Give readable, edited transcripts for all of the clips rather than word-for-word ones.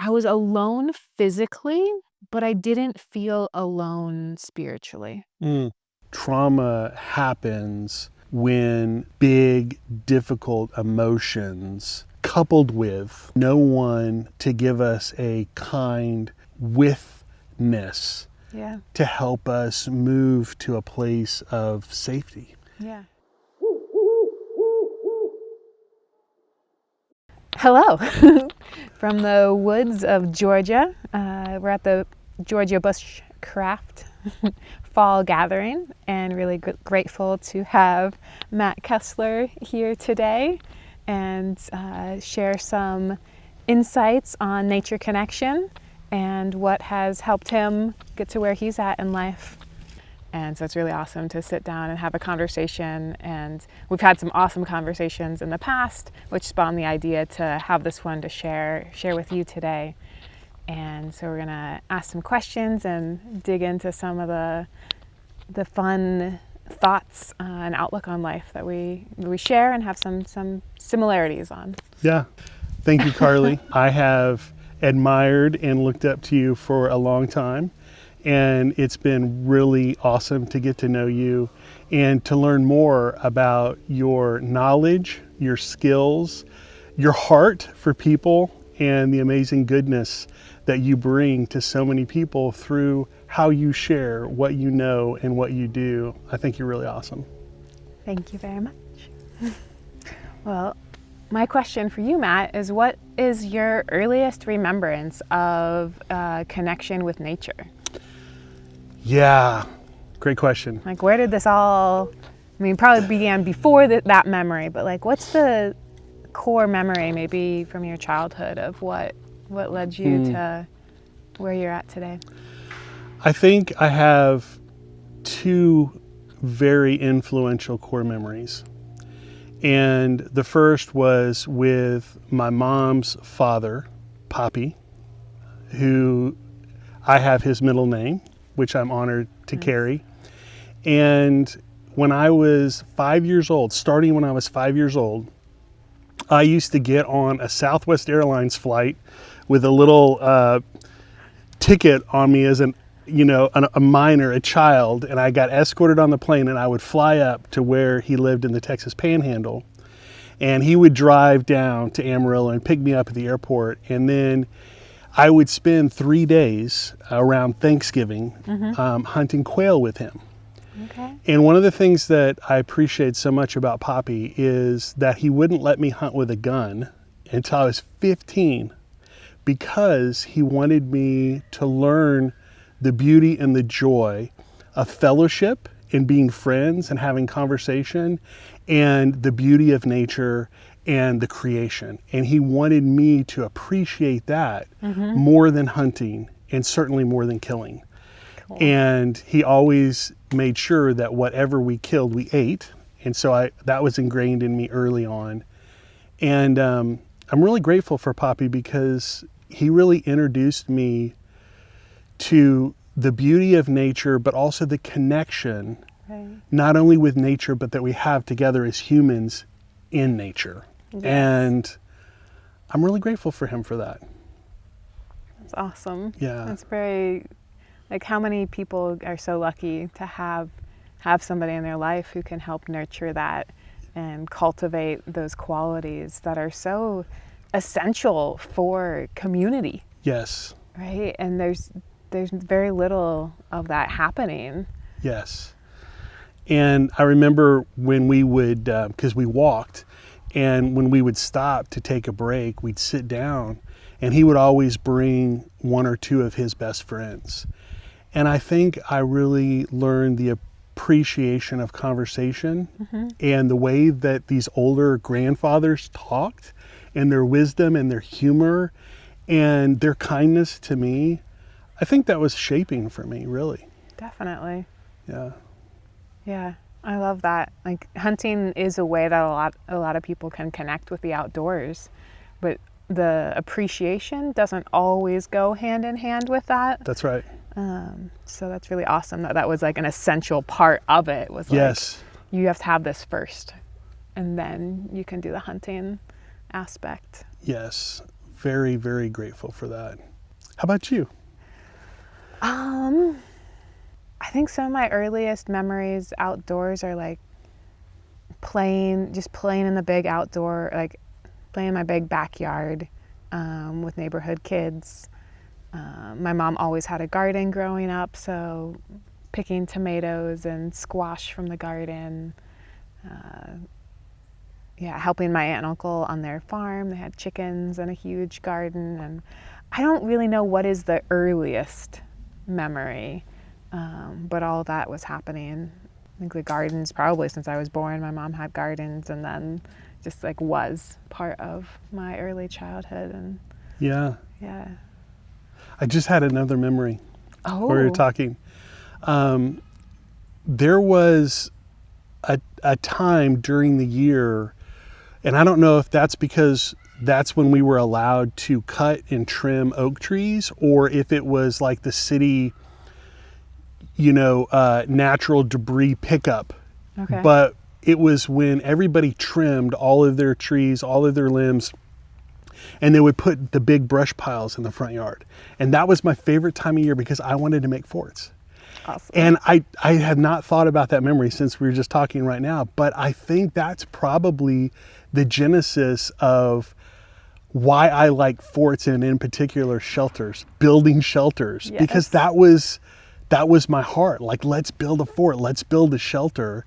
I was alone physically, but I didn't feel alone spiritually. Trauma happens when big, difficult emotions coupled with no one to give us a kind witness Yeah. to help us move to a place of safety. Yeah. Hello from the woods of Georgia. We're at the Georgia Bushcraft Fall Gathering, and really grateful to have Matt Kessler here today and share some insights on nature connection and what has helped him get to where he's at in life. And so it's really awesome to sit down and have a conversation. And we've had some awesome conversations in the past, which spawned the idea to have this one to share with you today. And so we're gonna ask some questions and dig into some of the fun thoughts and outlook on life that we share and have some similarities on. Yeah. Thank you, Carleigh. I have admired and looked up to you for a long time. And it's been really awesome to get to know you and to learn more about your knowledge, your skills, your heart for people, and the amazing goodness that you bring to so many people through how you share what you know and what you do. I think you're really awesome. Thank you very much. Well, my question for you, Matt, is what is your earliest remembrance of connection with nature? Yeah, great question. Like, where did this all, I mean, probably began before that memory, but like, what's the core memory maybe from your childhood of what led you to where you're at today? I think I have two very influential core memories. And the first was with my mom's father, Poppy, who I have his middle name, which I'm honored to carry. And when I was 5 years old, starting when I was 5 years old, I used to get on a Southwest Airlines flight with a little ticket on me as a minor, a child, and I got escorted on the plane, and I would fly up to where he lived in the Texas Panhandle, and he would drive down to Amarillo and pick me up at the airport, and then I would spend 3 days around Thanksgiving hunting quail with him. Okay. And one of the things that I appreciate so much about Poppy is that he wouldn't let me hunt with a gun until I was 15, because he wanted me to learn the beauty and the joy of fellowship and being friends and having conversation and the beauty of nature and the creation. And he wanted me to appreciate that more than hunting, and certainly more than killing. Cool. And he always made sure that whatever we killed, we ate. And so that was ingrained in me early on. And I'm really grateful for Poppy, because he really introduced me to the beauty of nature, but also the connection, not only with nature, but that we have together as humans in nature. Yes. And I'm really grateful for him for that. That's awesome. Yeah. That's very, like, how many people are so lucky to have somebody in their life who can help nurture that and cultivate those qualities that are so essential for community. Yes. Right? And there's very little of that happening. Yes. And I remember when we would, because we walked, and when we would stop to take a break, we'd sit down, and he would always bring one or two of his best friends. And I think I really learned the appreciation of conversation and the way that these older grandfathers talked, and their wisdom and their humor and their kindness to me. I think that was shaping for me, really. Definitely. Yeah. Yeah, I love that. Like, hunting is a way that a lot of people can connect with the outdoors, but the appreciation doesn't always go hand in hand with that. That's right. So that's really awesome that was like an essential part of it. Was like, yes, you have to have this first, and then you can do the hunting aspect. Yes, very, very grateful for that. How about you? I think some of my earliest memories outdoors are like just playing in the big outdoor, like playing in my big backyard with neighborhood kids. My mom always had a garden growing up, so picking tomatoes and squash from the garden. Helping my aunt and uncle on their farm. They had chickens and a huge garden. And I don't really know what is the earliest memory, but all that was happening. I think the gardens, probably since I was born, my mom had gardens, and then just like was part of my early childhood. And Yeah. yeah. I just had another memory Oh. while we were talking. There was a time during the year, and I don't know if that's because that's when we were allowed to cut and trim oak trees, or if it was like the city, natural debris pickup. Okay. But it was when everybody trimmed all of their trees, all of their limbs, and they would put the big brush piles in the front yard. And that was my favorite time of year because I wanted to make forts. Awesome. And I had not thought about that memory since we were just talking right now, but I think that's probably the genesis of why I like forts, and in particular shelters, building shelters, Yes. because that was my heart. Like, let's build a fort, let's build a shelter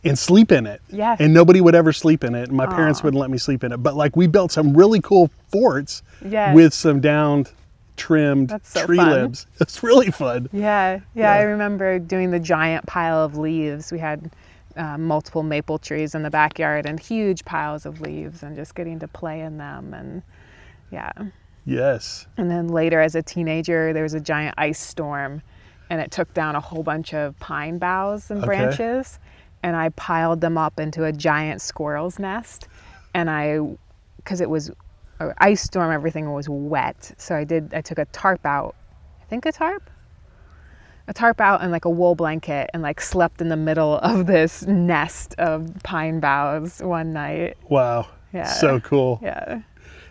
and sleep in it. Yeah. And nobody would ever sleep in it. And my parents wouldn't let me sleep in it. But like, we built some really cool forts Yes. with some downed, trimmed That's so tree fun. limbs. It's really fun. Yeah, I remember doing the giant pile of leaves. We had multiple maple trees in the backyard and huge piles of leaves, and just getting to play in them. And yeah. Yes. And then later as a teenager, there was a giant ice storm, and it took down a whole bunch of pine boughs and Okay. branches, and I piled them up into a giant squirrel's nest. And because it was an ice storm, everything was wet. So I took a tarp out, a tarp out and like a wool blanket, and like slept in the middle of this nest of pine boughs one night. Wow. Yeah. So cool. Yeah.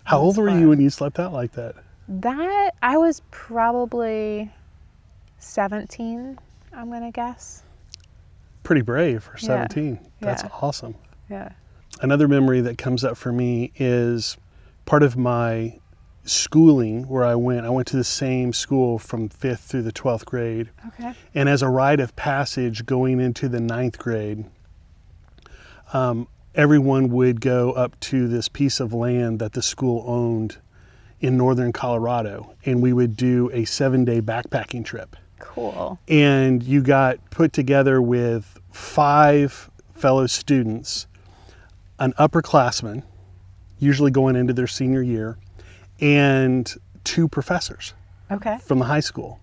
How old were fun. you when you slept out like that? That, I was probably 17, I'm going to guess. Pretty brave for 17. That's Yeah. awesome. Yeah. Another memory that comes up for me is part of my schooling where I went to the same school from 5th through the 12th grade. Okay. And as a rite of passage going into the 9th grade, everyone would go up to this piece of land that the school owned in northern Colorado, and we would do a 7-day backpacking trip. Cool. And you got put together with 5 fellow students, an upperclassman, usually going into their senior year, and 2 professors Okay. from the high school.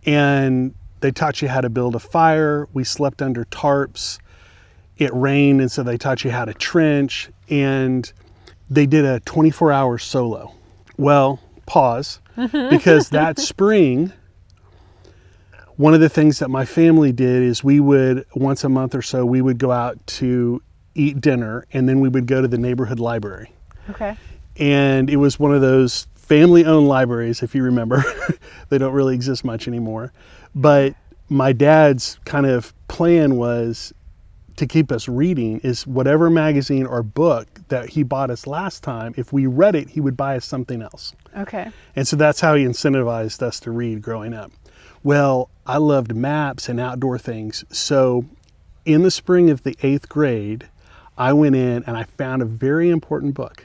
And they taught you how to build a fire. We slept under tarps. It rained, and so they taught you how to trench. And they did a 24-hour solo. Well, pause, because that spring, one of the things that my family did is we would, once a month or so, we would go out to eat dinner, and then we would go to the neighborhood library. Okay. And it was one of those family-owned libraries, if you remember. They don't really exist much anymore. But my dad's kind of plan was to keep us reading is whatever magazine or book that he bought us last time, if we read it, he would buy us something else. Okay. And so that's how he incentivized us to read growing up. Well, I loved maps and outdoor things. So in the spring of the 8th grade, I went in and I found a very important book.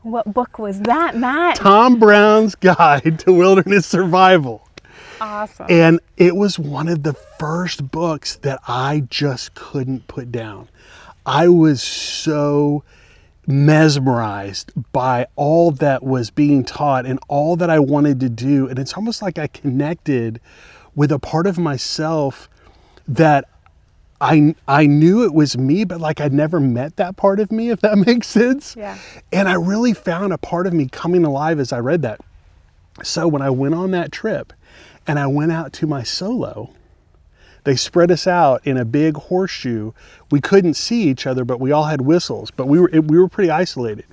What book was that, Matt? Tom Brown's Guide to Wilderness Survival. Awesome. And it was one of the first books that I just couldn't put down. I was so mesmerized by all that was being taught and all that I wanted to do. And it's almost like I connected with a part of myself that I knew it was me, but like I'd never met that part of me, if that makes sense. Yeah. And I really found a part of me coming alive as I read that. So when I went on that trip and I went out to my solo, they spread us out in a big horseshoe. We couldn't see each other, but we all had whistles, but we were pretty isolated.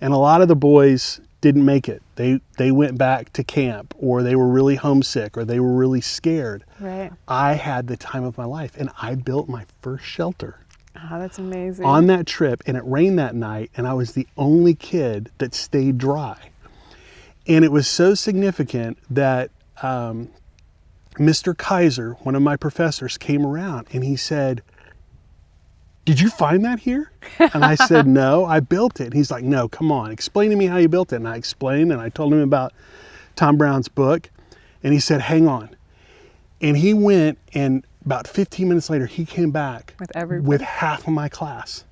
And a lot of the boys didn't make it. They went back to camp, or they were really homesick, or they were really scared. Right. I had the time of my life, and I built my first shelter Oh, that's amazing. on that trip, and it rained that night, and I was the only kid that stayed dry. And it was so significant that Mr. Kaiser, one of my professors, came around and he said, "Did you find that here?" And I said, "No, I built it." And he's like, "No, come on, explain to me how you built it." And I explained, and I told him about Tom Brown's book, and he said, "Hang on." And he went, and about 15 minutes later, he came back with half of my class.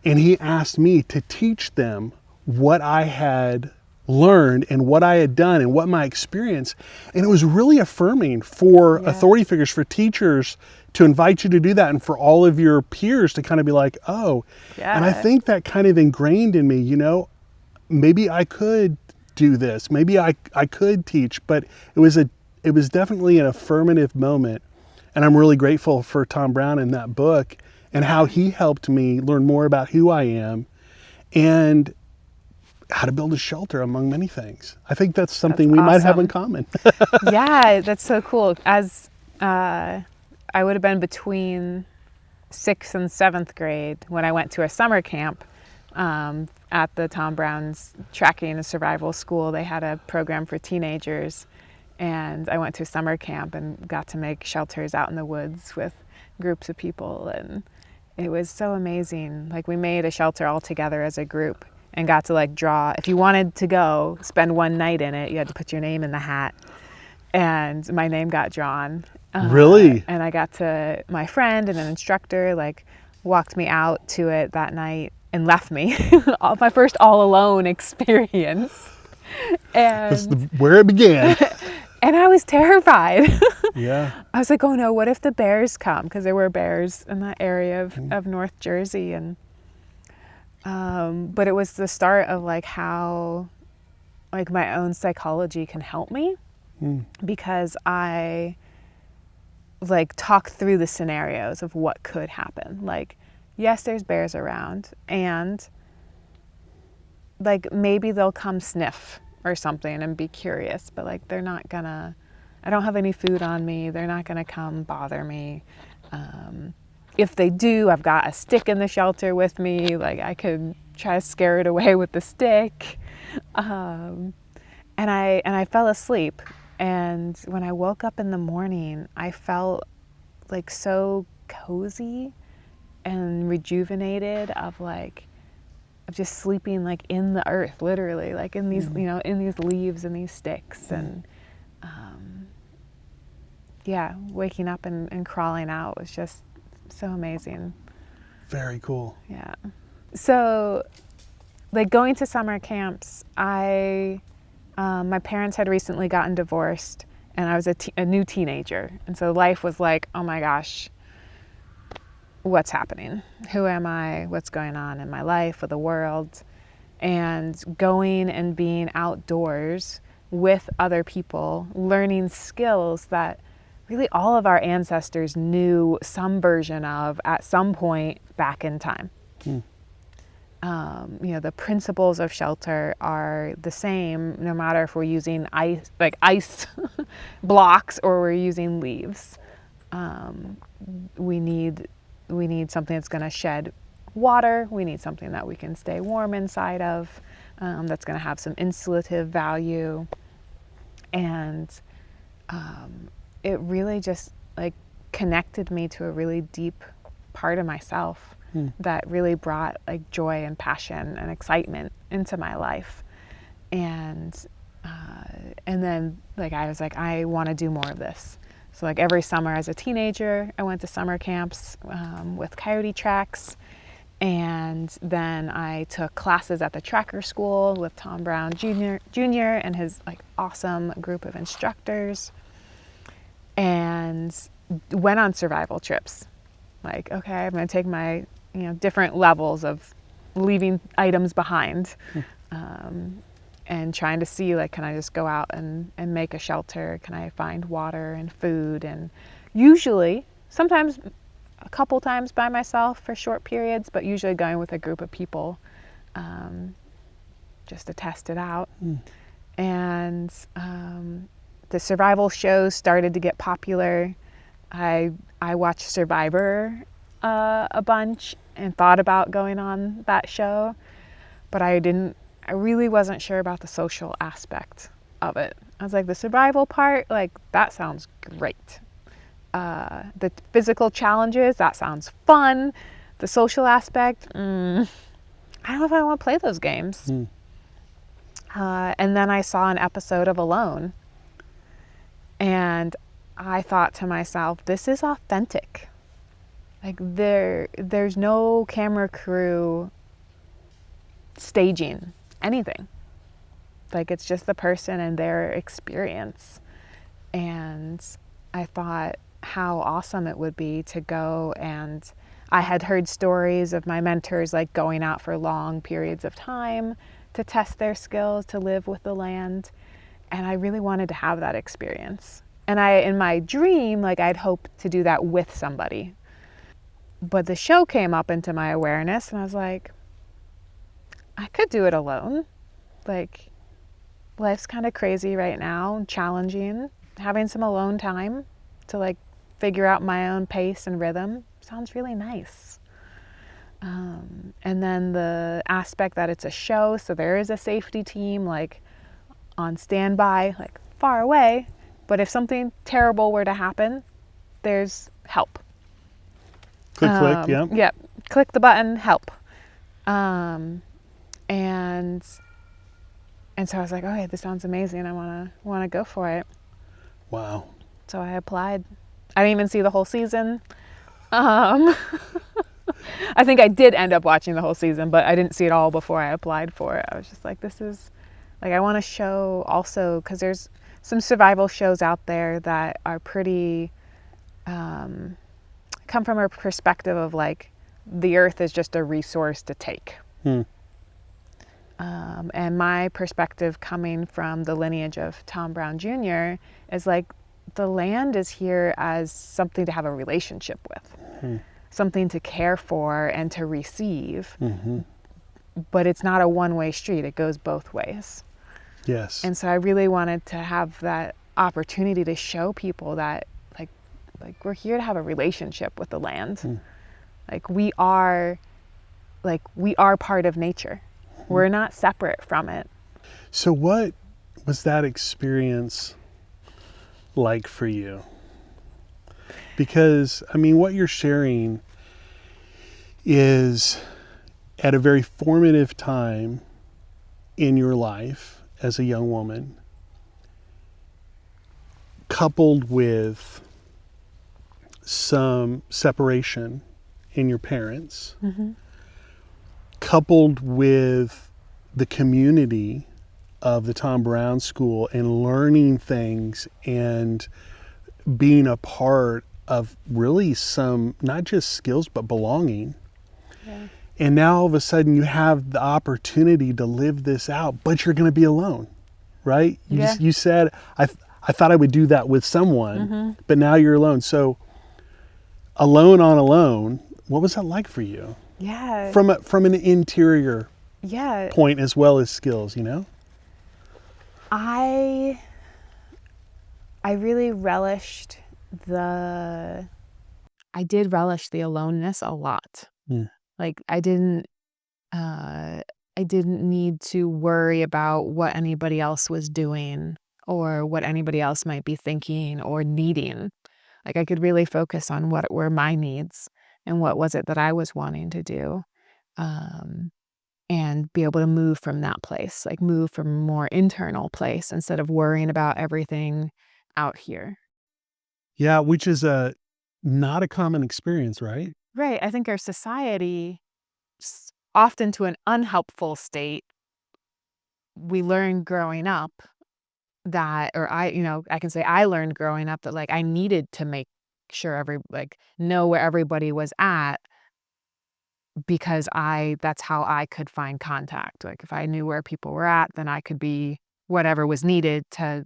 And he asked me to teach them what I had learned and what I had done and what my experience. And it was really affirming for authority figures, for teachers, to invite you to do that, and for all of your peers to kind of be like, oh. Yeah. And I think that kind of ingrained in me, you know, maybe I could do this, maybe I could teach, but it was definitely an affirmative moment. And I'm really grateful for Tom Brown in that book and how he helped me learn more about who I am and how to build a shelter, among many things. I think that's something we might have in common. Yeah, that's so cool. As I would have been between 6th and 7th grade when I went to a summer camp at the Tom Brown's Tracking and Survival School. They had a program for teenagers, and I went to summer camp and got to make shelters out in the woods with groups of people, and it was so amazing. Like, we made a shelter all together as a group and got to like draw. If you wanted to go spend one night in it, you had to put your name in the hat, and my name got drawn. Really? And I got to, my friend and an instructor like walked me out to it that night and left me. My first all alone experience. And That's where it began. and I was terrified. Yeah. I was like, oh no, what if the bears come? Because there were bears in that area of North Jersey. And but it was the start of like how like my own psychology can help me, because I like talk through the scenarios of what could happen. Like, yes, there's bears around, and like maybe they'll come sniff or something and be curious, but like they're not gonna, I don't have any food on me, they're not gonna come bother me. If they do, I've got a stick in the shelter with me, like I could try to scare it away with the stick. And I fell asleep, and when I woke up in the morning, I felt like so cozy and rejuvenated of just sleeping like in the earth, literally, like in these, you know, in these leaves and these sticks. And yeah, waking up and crawling out was just so amazing. Very cool. Yeah. So like going to summer camps, my parents had recently gotten divorced, and I was a new teenager. And so life was like, oh my gosh, what's happening? Who am I? What's going on in my life, with the world? And going and being outdoors with other people, learning skills that really all of our ancestors knew some version of at some point back in time. You know, the principles of shelter are the same no matter if we're using ice blocks or we're using leaves. We need something that's going to shed water. We need something that we can stay warm inside of, that's going to have some insulative value. And it really just like connected me to a really deep part of myself that really brought like joy and passion and excitement into my life. And then like I was like, I want to do more of this. So like every summer as a teenager, I went to summer camps with coyote tracks. And then I took classes at the tracker school with Tom Brown Jr. and his like awesome group of instructors, and went on survival trips. Like, okay, I'm going to take my, you know, different levels of leaving items behind, and trying to see, like, can I just go out and make a shelter? Can I find water and food? And usually, sometimes a couple times by myself for short periods, but usually going with a group of people. just to test it out. Mm. And the survival shows started to get popular. I watched Survivor a bunch and thought about going on that show, but I really wasn't sure about the social aspect of it. I was like, the survival part, like, that sounds great. The physical challenges, that sounds fun. The social aspect, I don't know if I want to play those games. Mm. And then I saw an episode of Alone, and I thought to myself, this is authentic. Like, there's no camera crew staging anything. Like, it's just the person and their experience. And I thought how awesome it would be to go, and I had heard stories of my mentors like going out for long periods of time to test their skills, to live with the land. And I really wanted to have that experience. And in my dream, like, I'd hoped to do that with somebody. But the show came up into my awareness, and I was like, I could do it alone. Like, life's kind of crazy right now, challenging. Having some alone time to like figure out my own pace and rhythm sounds really nice. And then the aspect that it's a show, so there is a safety team like on standby, like far away. But if something terrible were to happen, there's help. Click, yeah. Yep. Click the button, help. And so I was like, okay, this sounds amazing. I want to go for it. Wow. So I applied. I didn't even see the whole season. I think I did end up watching the whole season, but I didn't see it all before I applied for it. I was just like, this is, like, I want to show also, because there's some survival shows out there that are pretty, come from a perspective of like, the earth is just a resource to take. And my perspective, coming from the lineage of Tom Brown Jr., is like, the land is here as something to have a relationship with, something to care for and to receive. But it's not a one-way street. It goes both ways. Yes. And so I really wanted to have that opportunity to show people that like we're here to have a relationship with the land. Like, we are part of nature. We're not separate from it. So what was that experience like for you? Because, I mean, what you're sharing is at a very formative time in your life as a young woman, coupled with some separation in your parents, coupled with the community of the Tom Brown School and learning things and being a part of really some, not just skills, but belonging. Yeah. And now all of a sudden you have the opportunity to live this out, but you're going to be alone, right? You said, I thought I would do that with someone, but now you're alone. So alone on alone, what was that like for you? Yeah. From an interior Yeah. point as well as skills, you know? I really relished I did relish the aloneness a lot. Like, I didn't need to worry about what anybody else was doing or what anybody else might be thinking or needing. Like, I could really focus on what were my needs and what was it that I was wanting to do. And be able to move from that place, like move from a more internal place instead of worrying about everything out here. Yeah, which is not a common experience, right? Right. I think our society, often to an unhelpful state, we learn growing up that, or I can say I learned growing up that like I needed to make sure know where everybody was at, because that's how I could find contact. Like, if I knew where people were at, then I could be whatever was needed to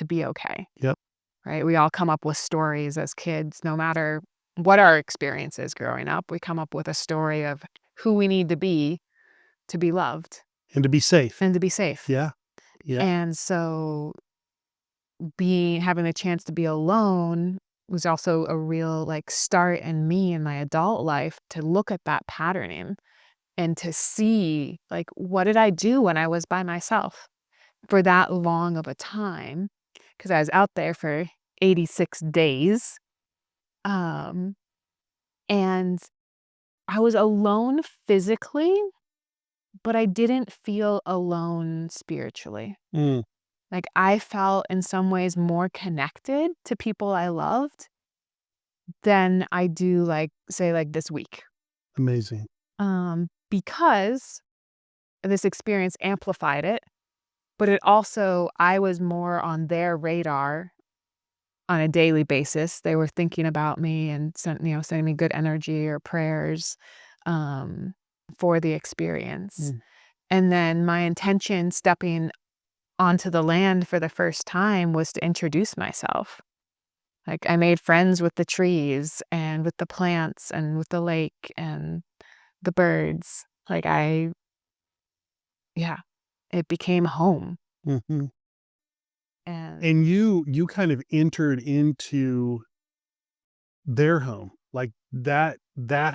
be okay. Yep. Right? We all come up with stories as kids, no matter what our experiences growing up. We come up with a story of who we need to be loved. And to be safe. and to be safe. Yeah. Yeah. And so having the chance to be alone was also a real like start in me in my adult life to look at that patterning and to see like, what did I do when I was by myself for that long of a time? Because I was out there for 86 days. Um, and I was alone physically, but I didn't feel alone spiritually. Mm, Like I felt in some ways more connected to people I loved than I do like say like this week. amazing. Because this experience amplified it, but it also I was more on their radar on a daily basis. They were thinking about me and sending me good energy or prayers for the experience. Mm. And then my intention stepping onto the land for the first time was to introduce myself. Like I made friends with the trees and with the plants and with the lake and the birds. Yeah, it became home. Mhm. And And you kind of entered into their home, like that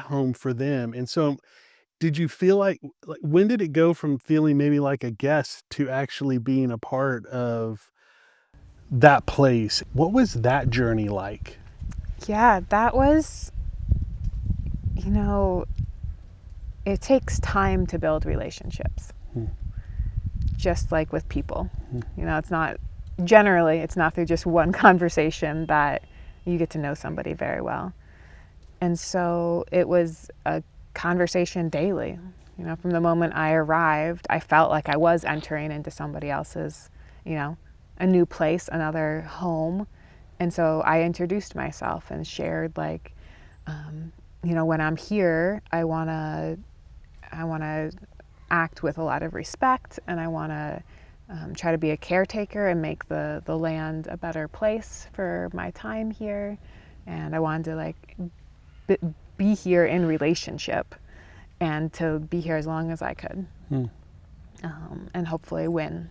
home for them. And so did you feel like when did it go from feeling maybe like a guest to actually being a part of that place? What was that journey like? yeah, that was, you know, it takes time to build relationships, Hmm. just like with people. Hmm. It's not through just one conversation that you get to know somebody very well. And so it was a conversation daily. From the moment I arrived, I felt like I was entering into somebody else's, a new place, another home. And so I introduced myself and shared like, when I'm here, I want to act with a lot of respect, and I want to try to be a caretaker and make the land a better place for my time here. And I wanted to like be here in relationship and to be here as long as I could, Hmm. and hopefully win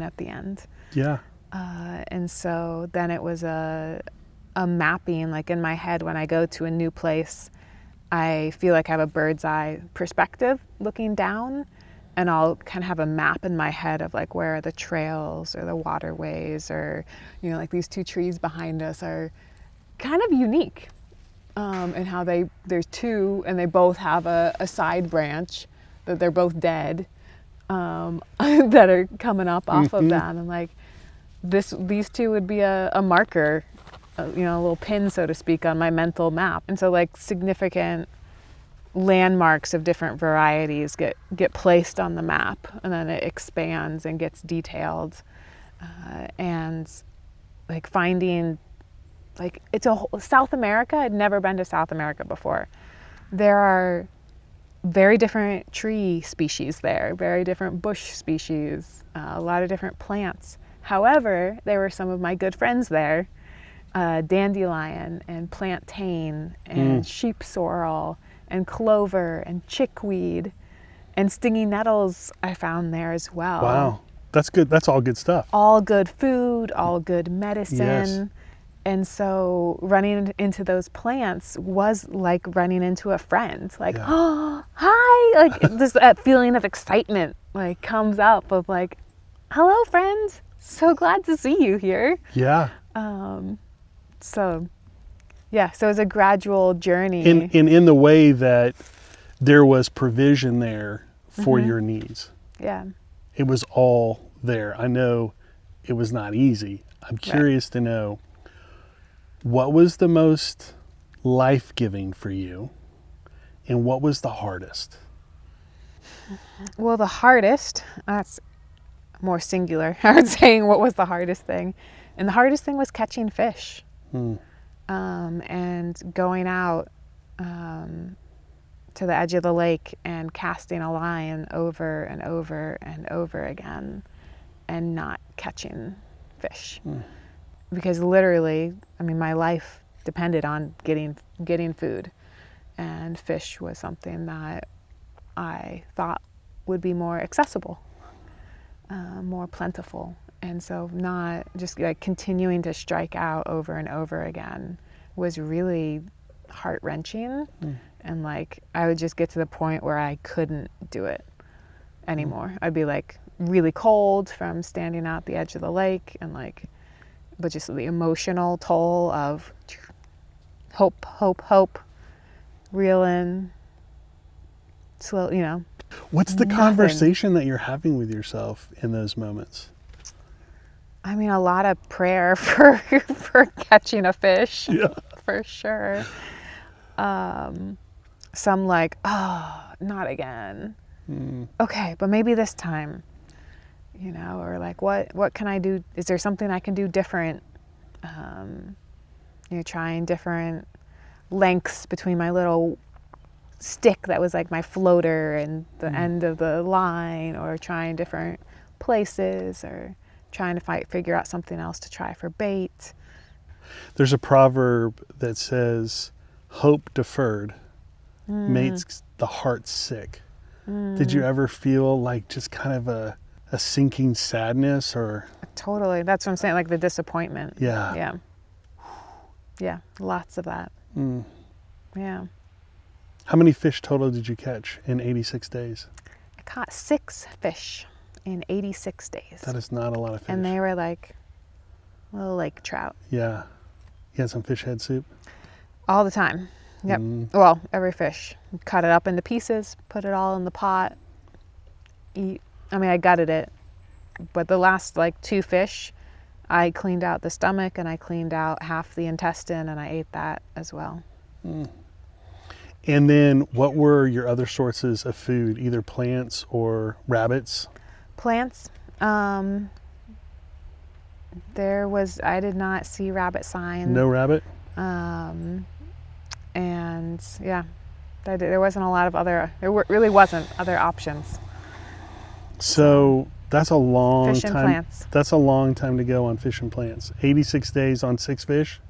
at the end. Yeah. And so then it was a mapping, like in my head when I go to a new place, I feel like I have a bird's eye perspective looking down, and I'll kind of have a map in my head of like where are the trails or the waterways, or like these two trees behind us are kind of unique, and how there's two and they both have a side branch that they're both dead, that are coming up off of them, and like these two would be a marker, a little pin, so to speak, on my mental map. And so like significant landmarks of different varieties get placed on the map, and then it expands and gets detailed, and like finding like South America. I'd never been to South America before. There are very different tree species there, very different bush species, a lot of different plants. However, there were some of my good friends there, dandelion and plantain and sheep sorrel and clover and chickweed and stinging nettles I found there as well. Wow. That's good. That's all good stuff. All good food, all good medicine. Yes. And so running into those plants was like running into a friend. Like, Yeah. oh, hi! Like that feeling of excitement like comes up of like, hello, friend. So glad to see you here. Yeah. So it was a gradual journey. In the way that there was provision there for your needs. Yeah. It was all there. I know it was not easy. I'm curious to know, what was the most life-giving for you, and what was the hardest? Well, the hardest, that's more singular. I was saying what was the hardest thing. And the hardest thing was catching fish. And going out to the edge of the lake and casting a line over and over and over again and not catching fish. Because literally, I mean, my life depended on getting food. And fish was something that I thought would be more accessible, more plentiful. And so not just like continuing to strike out over and over again was really heart-wrenching. And like I would just get to the point where I couldn't do it anymore. I'd be like really cold from standing out the edge of the lake, and like, but just the emotional toll of hope, hope, hope, reel in, slow, you know. What's the Nothing. conversation that you're having with yourself in those moments? I mean, a lot of prayer for catching a fish, Yeah. for sure. Some like, oh, not again. Okay, but maybe this time, you know, or like, what can I do? Is there something I can do different? You know, trying different lengths between my little stick that was like my floater and the end of the line, or trying different places, or trying to figure out something else to try for bait. There's a proverb that says, hope deferred makes the heart sick. Did you ever feel like just kind of a sinking sadness, or? Totally. That's what I'm saying, like the disappointment. Yeah. Yeah. Yeah, lots of that. Yeah. How many fish total did you catch in 86 days? I caught 6 fish in 86 days. That is not a lot of fish. And they were like little lake trout. Yeah. You had some fish head soup? All the time. Yep. Well, every fish. Cut it up into pieces, put it all in the pot, eat. I mean, I gutted it, but the last like 2 fish, I cleaned out the stomach and I cleaned out half the intestine, and I ate that as well. And then what were your other sources of food, either plants or rabbits? Plants. I did not see rabbit sign. No rabbit? And yeah, there wasn't a lot of really wasn't other options. So that's a long Fish and time. plants. That's a long time to go on fish and plants. 86 days on 6 fish?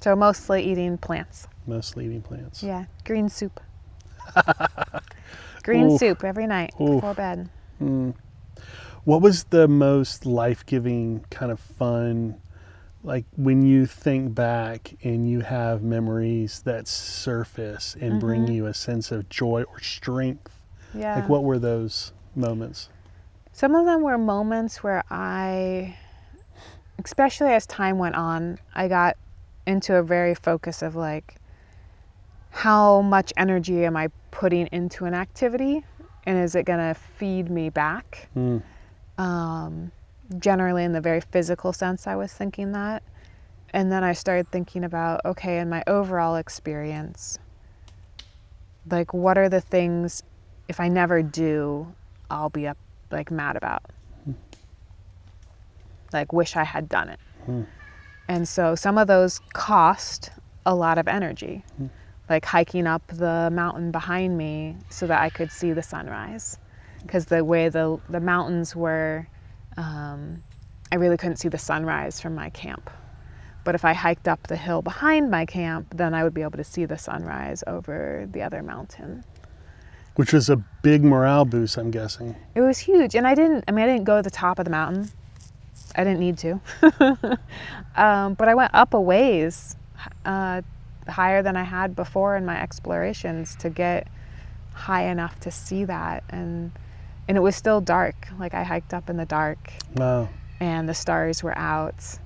So mostly eating plants. Mostly eating plants. Yeah, green soup. Green Oof. soup every night before bed. What was the most life-giving kind of fun, like when you think back and you have memories that surface and bring you a sense of joy or strength? Yeah. Like what were those moments? Some of them were moments where especially as time went on, I got into a very focus of like, how much energy am I putting into an activity, and is it gonna feed me back? Generally in the very physical sense, I was thinking that. And then I started thinking about, okay, in my overall experience, like what are the things, if I never do, I'll be mad about? Like wish I had done it. And so some of those cost a lot of energy, like hiking up the mountain behind me so that I could see the sunrise. Because the way the mountains were, I really couldn't see the sunrise from my camp. But if I hiked up the hill behind my camp, then I would be able to see the sunrise over the other mountain. Which was a big morale boost, I'm guessing. It was huge. And I didn't go to the top of the mountain. I didn't need to. But I went up a ways, higher than I had before in my explorations, to get high enough to see that. And it was still dark. Like I hiked up in the dark. Wow. And the stars were out.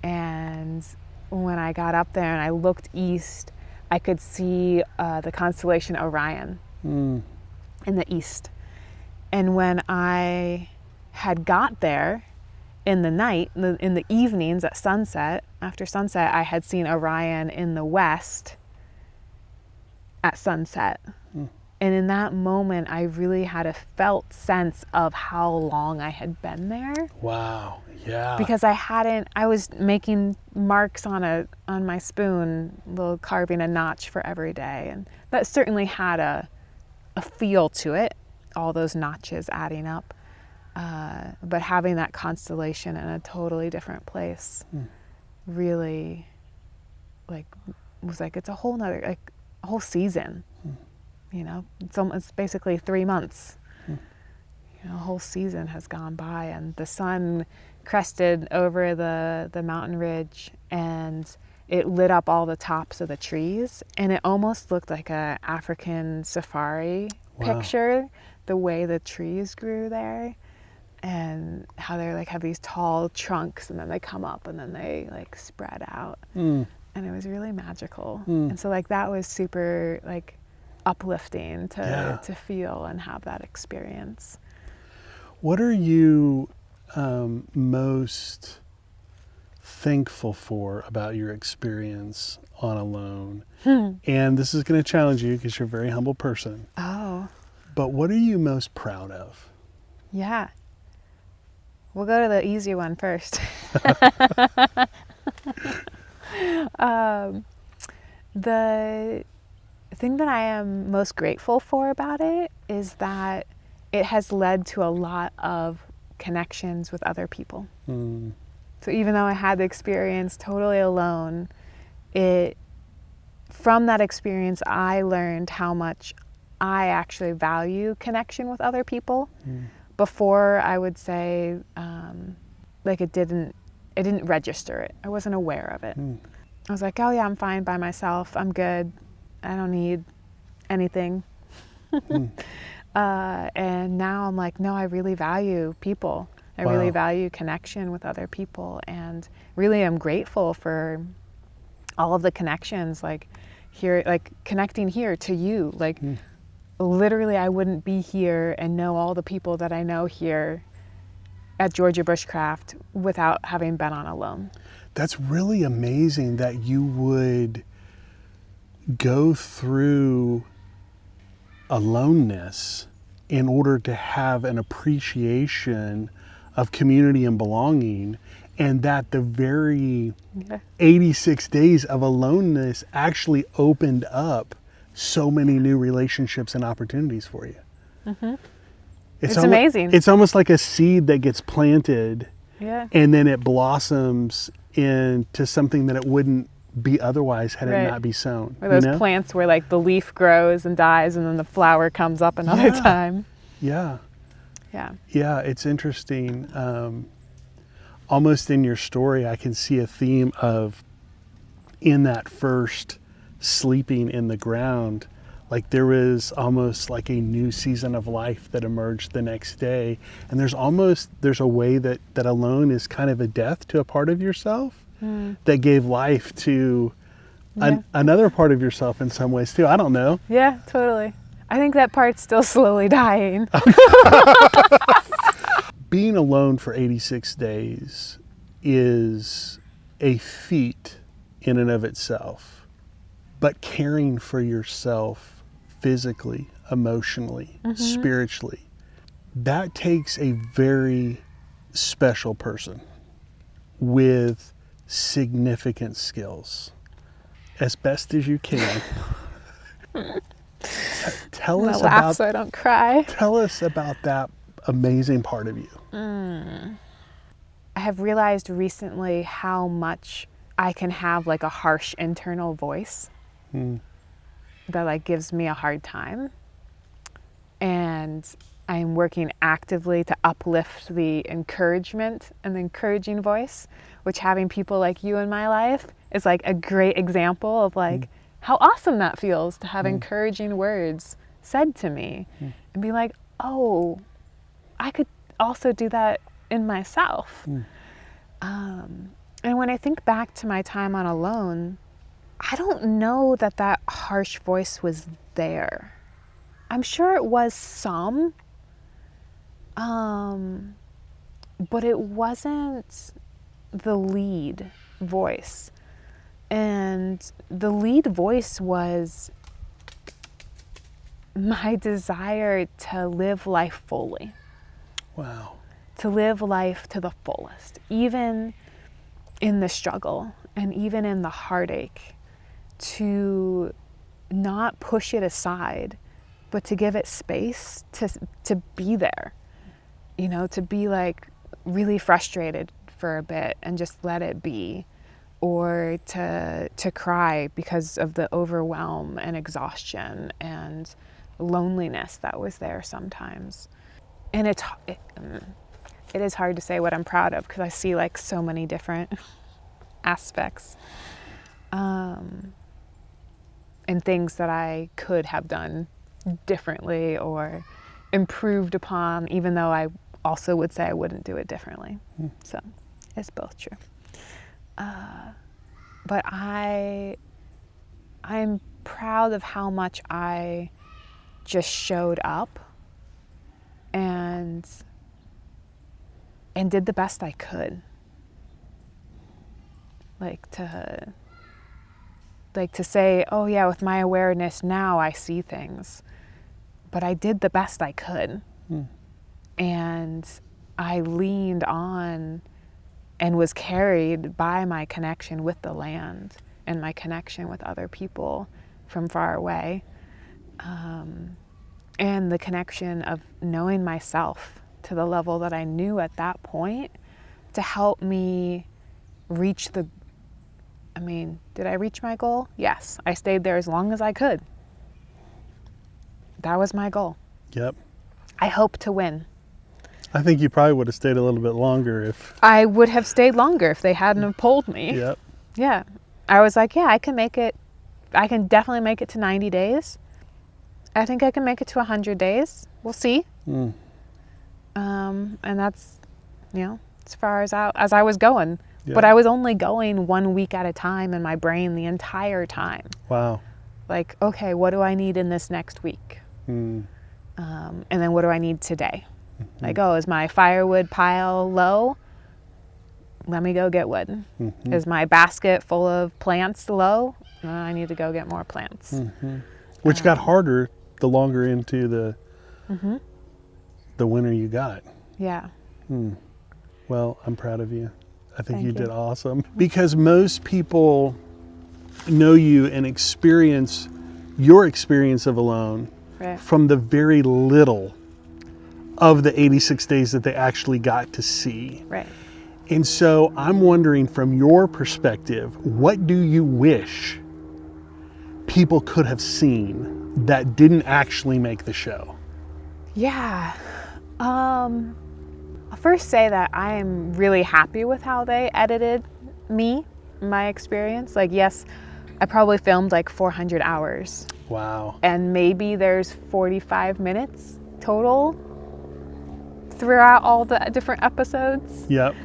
And when I got up there and I looked east, I could see the constellation Orion in the east. And when I had got there in the night, in the evenings at sunset, after sunset, I had seen Orion in the west at sunset. And in that moment, I really had a felt sense of how long I had been there. Wow. Yeah. Because I was making marks on my spoon, carving a notch for every day. And that certainly had a feel to it, all those notches adding up. But having that constellation in a totally different place really was like, it's a whole nother, like a whole season, you know, it's basically 3 months a whole season has gone by, and the sun crested over the mountain ridge, and it lit up all the tops of the trees, and it almost looked like a African safari picture, the way the trees grew there, and how they like have these tall trunks, and then they come up and then they like spread out. And it was really magical. And so like that was super like uplifting to feel and have that experience. What are you most thankful for about your experience on Alone? And this is going to challenge you because you're a very humble person. Oh. But what are you most proud of? Yeah. We'll go to the easy one first. The thing that I am most grateful for about it is that it has led to a lot of connections with other people. So even though I had the experience totally alone, from that experience, I learned how much I actually value connection with other people. Before, I would say, like it didn't register it. I wasn't aware of it. I was like, oh yeah, I'm fine by myself. I'm good. I don't need anything. And now I'm like, no, I really value people. I really value connection with other people, and really am grateful for all of the connections, like here, like connecting here to you. Like literally I wouldn't be here and know all the people that I know here at Georgia Bushcraft without having been on Alone. That's really amazing that you would go through aloneness in order to have an appreciation of community and belonging, and that the very 86 days of aloneness actually opened up so many new relationships and opportunities for you. It's amazing. It's almost like a seed that gets planted and then it blossoms into something that it wouldn't be otherwise had it not be sown. Or those plants where like the leaf grows and dies and then the flower comes up another time. Yeah, it's interesting. Almost in your story, I can see a theme of in that first sleeping in the ground, like there was almost like a new season of life that emerged the next day. And there's a way that Alone is kind of a death to a part of yourself that gave life to another part of yourself in some ways too. I don't know. Yeah, totally. I think that part's still slowly dying. Being alone for 86 days is a feat in and of itself, but caring for yourself physically, emotionally, spiritually, that takes a very special person with significant skills. As best as you can, tell us about, so I don't cry. Tell us about that amazing part of you. I have realized recently how much I can have like a harsh internal voice that like gives me a hard time. And I'm working actively to uplift the encouragement and the encouraging voice, which having people like you in my life is like a great example of like how awesome that feels to have encouraging words said to me and be like, oh, I could also do that in myself. And when I think back to my time on Alone, I don't know that harsh voice was there. I'm sure it was some, but it wasn't the lead voice. And the lead voice was my desire to live life fully. Wow. To live life to the fullest, even in the struggle and even in the heartache, to not push it aside, but to give it space to be there, to be like really frustrated for a bit and just let it be, or to cry because of the overwhelm and exhaustion and loneliness that was there sometimes. and it is hard to say what I'm proud of because I see like so many different aspects and things that I could have done differently or improved upon, even though I also would say I wouldn't do it differently. So it's both true. But I'm proud of how much I just showed up and did the best I could. Like to say, oh yeah, with my awareness now I see things. But I did the best I could. And I leaned on and was carried by my connection with the land and my connection with other people from far away. And the connection of knowing myself to the level that I knew at that point to help me reach did I reach my goal? Yes. I stayed there as long as I could. That was my goal. Yep. I hope to win. I think you probably would have stayed a little bit longer if... I would have stayed longer if they hadn't have pulled me. Yep. Yeah. I was like, yeah, I can make it. I can definitely make it to 90 days. I think I can make it to 100 days. We'll see. And that's, as far as I was going. Yeah. But I was only going 1 week at a time in my brain the entire time. Wow. Like, okay, what do I need in this next week? And then what do I need today? Like, oh, is my firewood pile low? Let me go get wood. Is my basket full of plants low? I need to go get more plants. Which got harder the longer into the winter you got. Yeah. Well, I'm proud of you. I think you did awesome. Because most people know you and experience your experience of alone from the very little of the 86 days that they actually got to see. Right. And so I'm wondering, from your perspective, what do you wish people could have seen that didn't actually make the show? Yeah. I'll first say that I am really happy with how they edited my experience. Like, yes, I probably filmed like 400 hours. Wow. And maybe there's 45 minutes total throughout all the different episodes. Yep.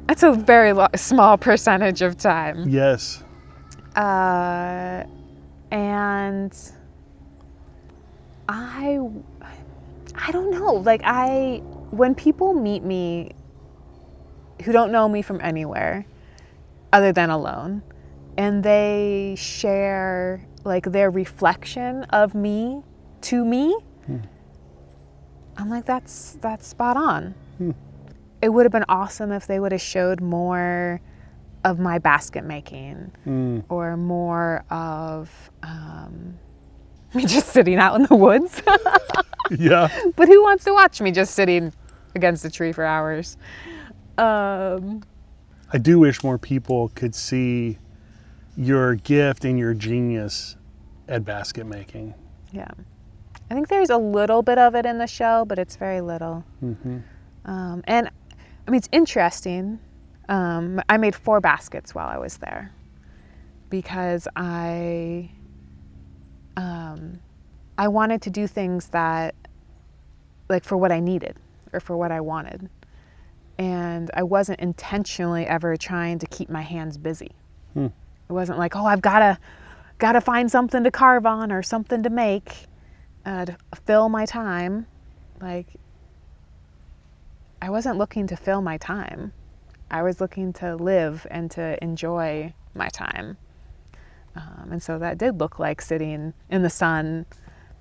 That's a very small percentage of time. Yes. And I don't know, like when people meet me who don't know me from anywhere other than alone, and they share like their reflection of me to me, I'm like, that's spot on. It would have been awesome if they would have showed more of my basket making or more of me just sitting out in the woods. Yeah. But who wants to watch me just sitting against a tree for hours? I do wish more people could see your gift and your genius at basket making. Yeah. I think there's a little bit of it in the show, but it's very little. And I mean, it's interesting. I made 4 baskets while I was there because I wanted to do things that, like, for what I needed or for what I wanted. And I wasn't intentionally ever trying to keep my hands busy. It wasn't like, oh, I've got to find something to carve on or something to make to fill my time. Like, I wasn't looking to fill my time. I was looking to live and to enjoy my time. And so that did look like sitting in the sun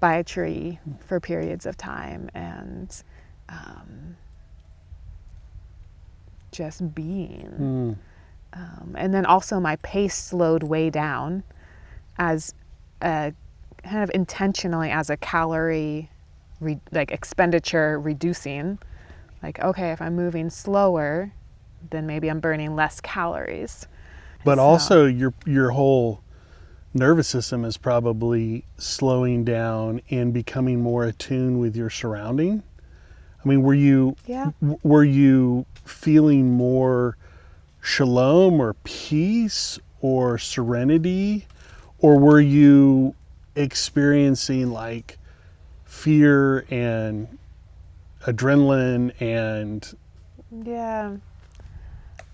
by a tree for periods of time and just being. And then also my pace slowed way down as a kind of intentionally as a calorie expenditure reducing. Like, okay, if I'm moving slower, then maybe I'm burning less calories. But also your whole nervous system is probably slowing down and becoming more attuned with your surrounding. I mean, were you feeling more shalom or peace or serenity, or were you experiencing like fear and adrenaline and Yeah.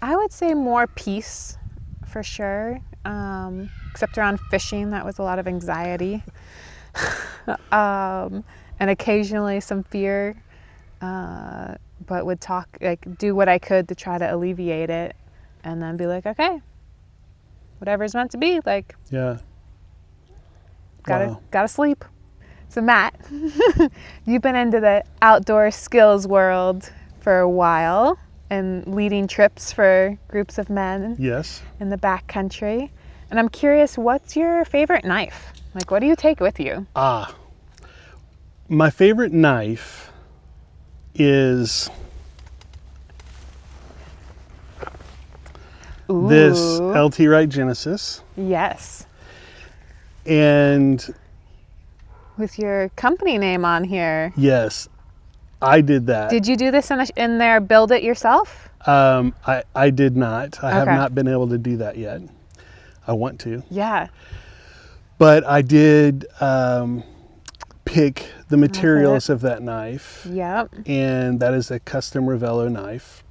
I would say more peace for sure. Except around fishing, that was a lot of anxiety. And occasionally some fear. But would do what I could to try to alleviate it, and then be like, okay, whatever's meant to be, like, yeah. gotta sleep. So Matt, you've been into the outdoor skills world for a while and leading trips for groups of men Yes. in the backcountry. And I'm curious, what's your favorite knife? Like, what do you take with you? My favorite knife is this Ooh. LT Wright Genesis, Yes. and With your company name on here. yes, I did that. Did you do this in there, build it yourself? I did not. I have Okay. not been able to do that yet. I want to, Yeah. but I did pick the materials of that knife, Yep. and that is a custom Revelo knife.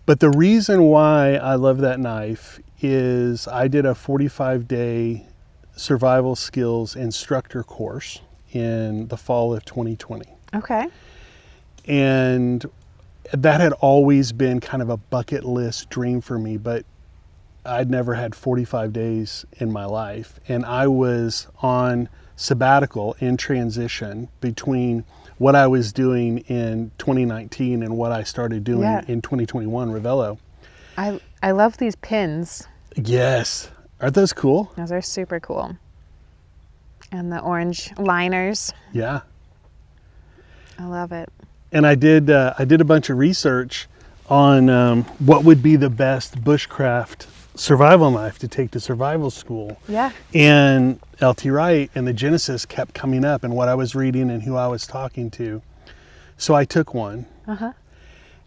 But the reason why I love that knife is I did a 45-day survival skills instructor course in the fall of 2020. Okay. And that had always been kind of a bucket list dream for me, but I'd never had 45 days in my life. And I was on sabbatical in transition between what I was doing in 2019 and what I started doing in 2021, Revelo. I love these pins. Yes. Aren't those cool? Those are super cool. And the orange liners. Yeah. I love it. And I did a bunch of research on what would be the best bushcraft survival knife to take to survival school. Yeah. And LT Wright and the Genesis kept coming up and what I was reading and who I was talking to. So I took one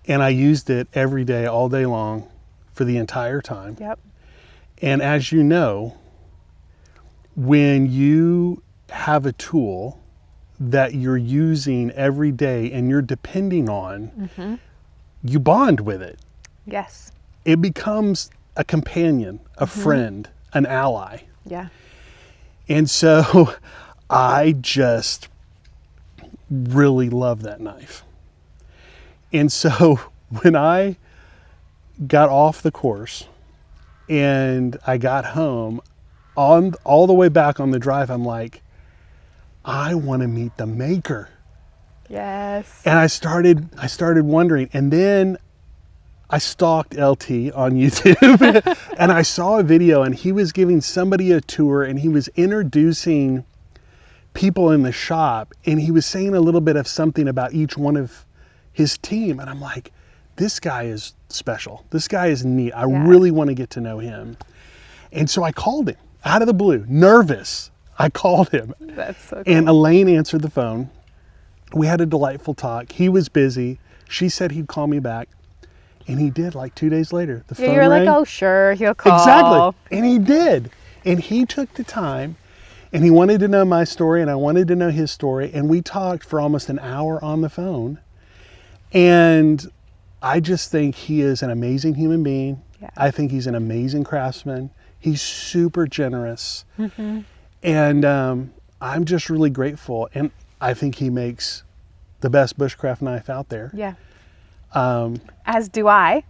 and I used it every day, all day long for the entire time. Yep. And as you know, when you have a tool that you're using every day and you're depending on, you bond with it. Yes. It becomes a companion, a friend, an ally. Yeah. And so I just really love that knife. And so when I got off the course and I got home, all the way back on the drive, I'm like, I want to meet the maker. Yes. And I started wondering, and then I stalked LT on YouTube and I saw a video and he was giving somebody a tour and he was introducing people in the shop and he was saying a little bit of something about each one of his team. And I'm like, this guy is special. This guy is neat. I really want to get to know him. And so I called him out of the blue, nervous. I called him. That's so cool. And Elaine answered the phone. We had a delightful talk. He was busy. She said he'd call me back. And he did, like 2 days later. The phone you were rang. like, oh, sure, he'll call. Exactly. And he did. And he took the time and he wanted to know my story and I wanted to know his story. And we talked for almost an hour on the phone. And I just think he is an amazing human being. Yeah. I think he's an amazing craftsman. He's super generous. And I'm just really grateful. And I think he makes the best bushcraft knife out there. Yeah. As do I.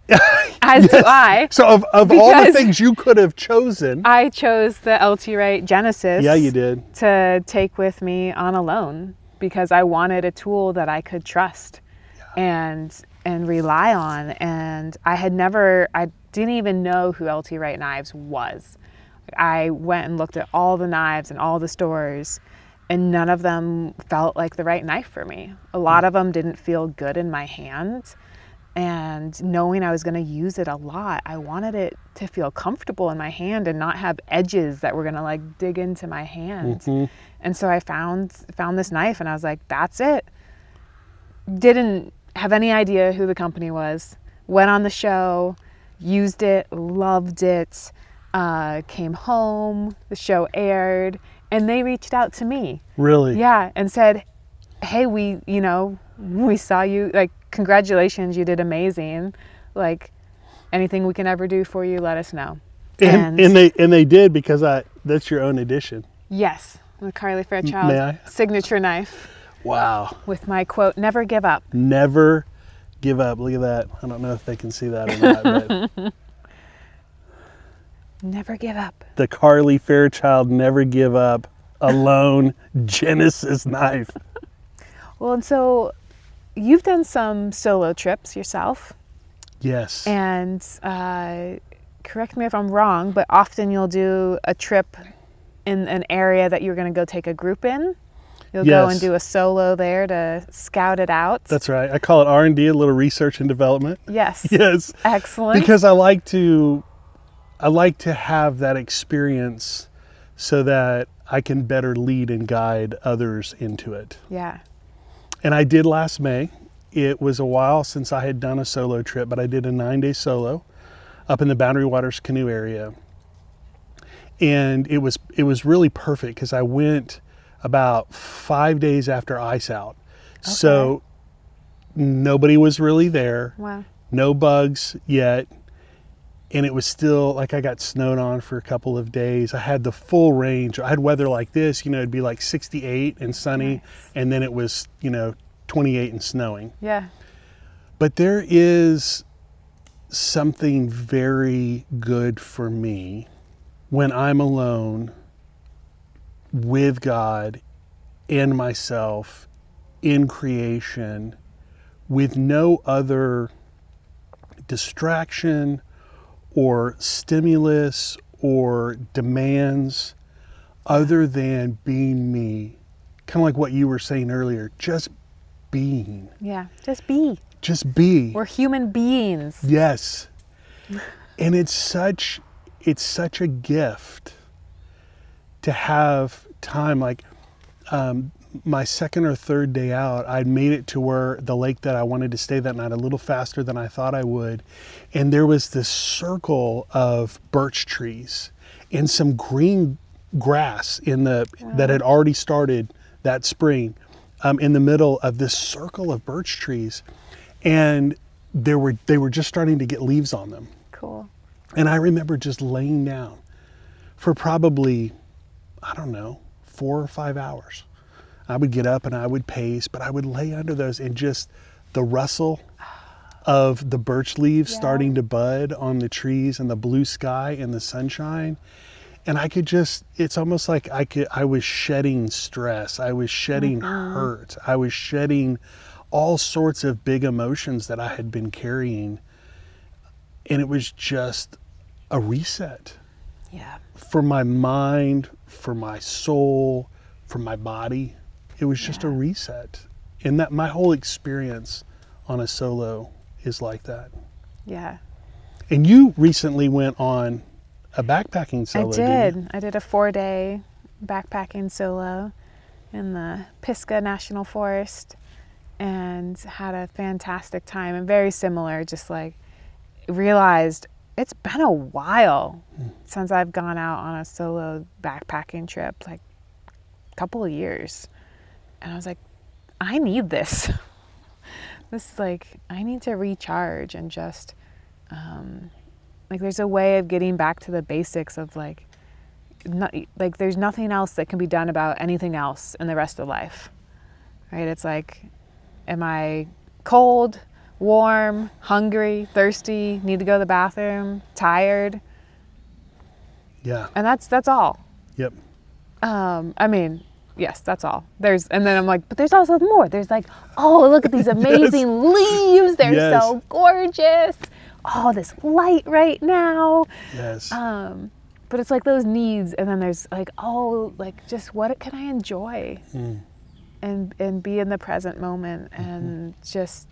As do I. So of all the things you could have chosen. I chose the LT Wright Genesis. Yeah, you did. To take with me on a loan because I wanted a tool that I could trust and rely on. And I didn't even know who LT Wright Knives was. I went and looked at all the knives in all the stores and none of them felt like the right knife for me. A lot of them didn't feel good in my hand. And knowing I was going to use it a lot, I wanted it to feel comfortable in my hand and not have edges that were going to like dig into my hand. And so I found this knife and I was like, that's it. Didn't have any idea who the company was. Went on the show, used it, loved it, came home, the show aired, and they reached out to me. Really? Yeah, and said, hey, we saw you, like, congratulations, you did amazing. Like, anything we can ever do for you, let us know. And they did, because that's your own edition. Yes, the Carleigh May I? Fairchild signature knife. Wow. With my quote, never give up. Never give up. Look at that. I don't know if they can see that or not, but never give up. The Carleigh Fairchild Never Give Up Alone Genesis knife. Well, and so you've done some solo trips yourself. Yes. And correct me if I'm wrong, but often you'll do a trip in an area that you're going to go take a group in. You'll go and do a solo there to scout it out. That's right. I call it R&D, a little research and development. Yes. Yes. Excellent. Because I like to have that experience so that I can better lead and guide others into it. Yeah. And I did last May. It was a while since I had done a solo trip, but I did a 9-day solo up in the Boundary Waters canoe area. And it was really perfect because I went about 5 days after ice out. Okay. So nobody was really there. Wow. No bugs yet. And it was still like I got snowed on for a couple of days. I had the full range. I had weather like this, it'd be like 68 and sunny. Nice. And then it was, 28 and snowing. Yeah. But there is something very good for me when I'm alone with God and myself in creation with no other distraction or stimulus or demands other than being me. Kind of like what you were saying earlier, just being. Yeah, just be. Just be. We're human beings. Yes. And it's such a gift to have time. Like my second or third day out, I'd made it to where the lake that I wanted to stay that night a little faster than I thought I would. And there was this circle of birch trees and some green grass that had already started that spring in the middle of this circle of birch trees. And they were just starting to get leaves on them. Cool. And I remember just laying down for probably, 4 or 5 hours. I would get up and I would pace, but I would lay under those and just the rustle of the birch leaves starting to bud on the trees and the blue sky and the sunshine. And I could it's almost like I was shedding stress. I was shedding hurt. I was shedding all sorts of big emotions that I had been carrying. And it was just a reset. Yeah. For my mind, for my soul, for my body. It was just a reset. And that my whole experience on a solo is like that. Yeah. And you recently went on a backpacking solo. I did. I did a 4-day backpacking solo in the Pisgah National Forest and had a fantastic time, and very similar, just like realized it's been a while since I've gone out on a solo backpacking trip, like a couple of years. And I was like, I need this. This is like, I need to recharge and just, there's a way of getting back to the basics of there's nothing else that can be done about anything else in the rest of life, right? It's like, am I cold, warm, hungry, thirsty, need to go to the bathroom, tired? Yeah. And that's all. Yep. Yes, that's all. And then I'm like, but there's also more. There's like, oh, look at these amazing leaves. They're so gorgeous. Oh, this light right now. Yes. But it's like those needs, and then there's like, oh, like just what can I enjoy, and be in the present moment, and just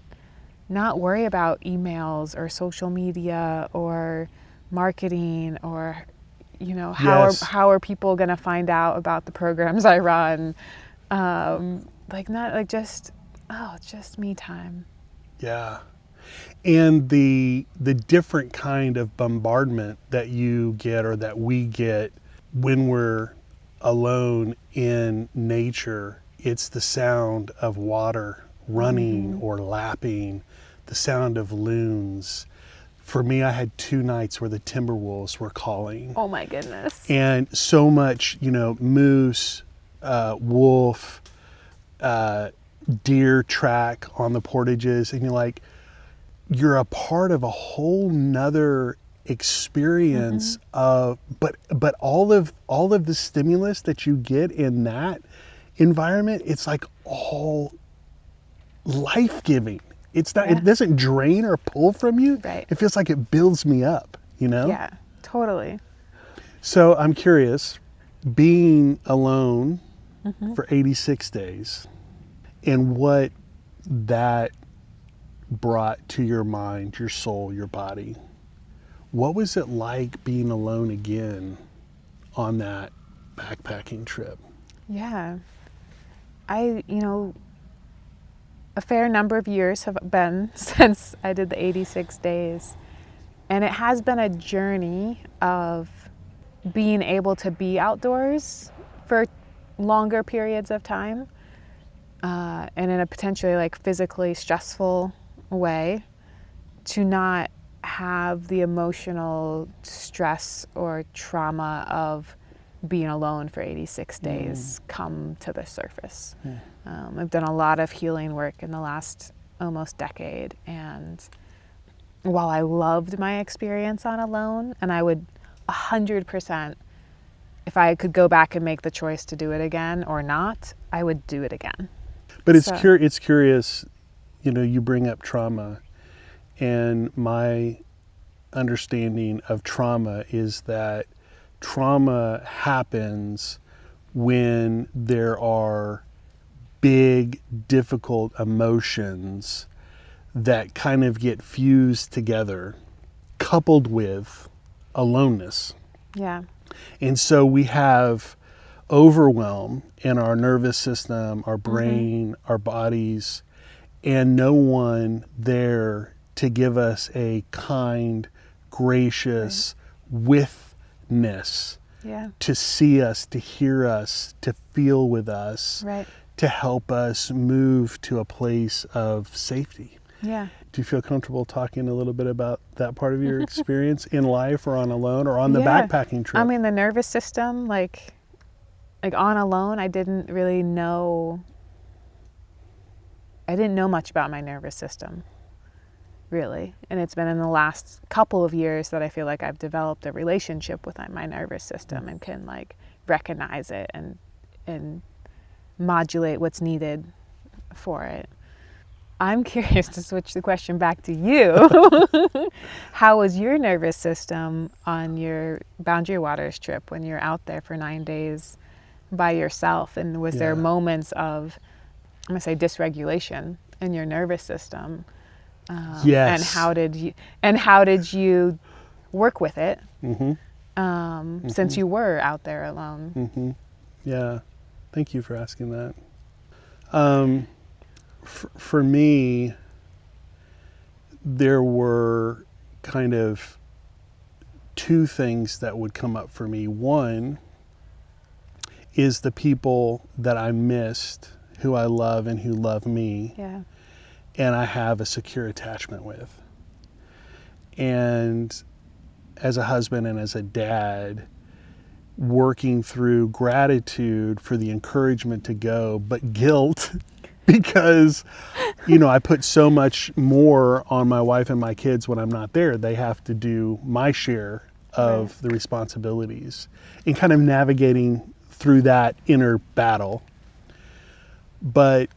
not worry about emails or social media or marketing or, Yes. how are people going to find out about the programs I run? It's just me time. Yeah. And the different kind of bombardment that you get or that we get when we're alone in nature, it's the sound of water running or lapping, the sound of loons. For me, I had 2 nights where the timber wolves were calling. Oh my goodness. And so much, moose, wolf, deer track on the portages, and you're a part of a whole nother experience of, but all of the stimulus that you get in that environment, it's like all life-giving. It's not, Yeah. it doesn't drain or pull from you. Right. It feels like it builds me up, Yeah, totally. So I'm curious, being alone for 86 days and what that brought to your mind, your soul, your body. What was it like being alone again on that backpacking trip? Yeah. A fair number of years have been since I did the 86 days. And it has been a journey of being able to be outdoors for longer periods of time, and in a potentially physically stressful way, to not have the emotional stress or trauma of being alone for 86 days come to the surface. I've done a lot of healing work in the last almost decade, and while I loved my experience on alone, and I would 100%, if I could go back and make the choice to do it again or not, I would do it again. But it's So- it's curious, you bring up trauma, and my understanding of trauma is that trauma happens when there are big, difficult emotions that kind of get fused together, coupled with aloneness. Yeah. And so we have overwhelm in our nervous system, our brain, our bodies, and no one there to give us a kind, gracious witness Yeah. to see us, to hear us, to feel with us, Right. to help us move to a place of safety. Yeah. Do you feel comfortable talking a little bit about that part of your experience in life or on alone or on the Yeah. backpacking trip? I mean, the nervous system, like on alone, I didn't know much about my nervous system, really. And it's been in the last couple of years that I feel like I've developed a relationship with my nervous system and can recognize it and modulate what's needed for it. I'm curious to switch the question back to you. How was your nervous system on your Boundary Waters trip when you're out there for 9 days by yourself? And was there moments of, I'm going to say, dysregulation in your nervous system? Yes. And how did you work with it? Since you were out there alone? Yeah, thank you for asking that. For me, there were kind of 2 things that would come up for me. One is the people that I missed, who I love and who love me, Yeah. and I have a secure attachment with. And as a husband and as a dad, working through gratitude for the encouragement to go, but guilt because, I put so much more on my wife and my kids when I'm not there. They have to do my share of the responsibilities and kind of navigating through that inner battle. But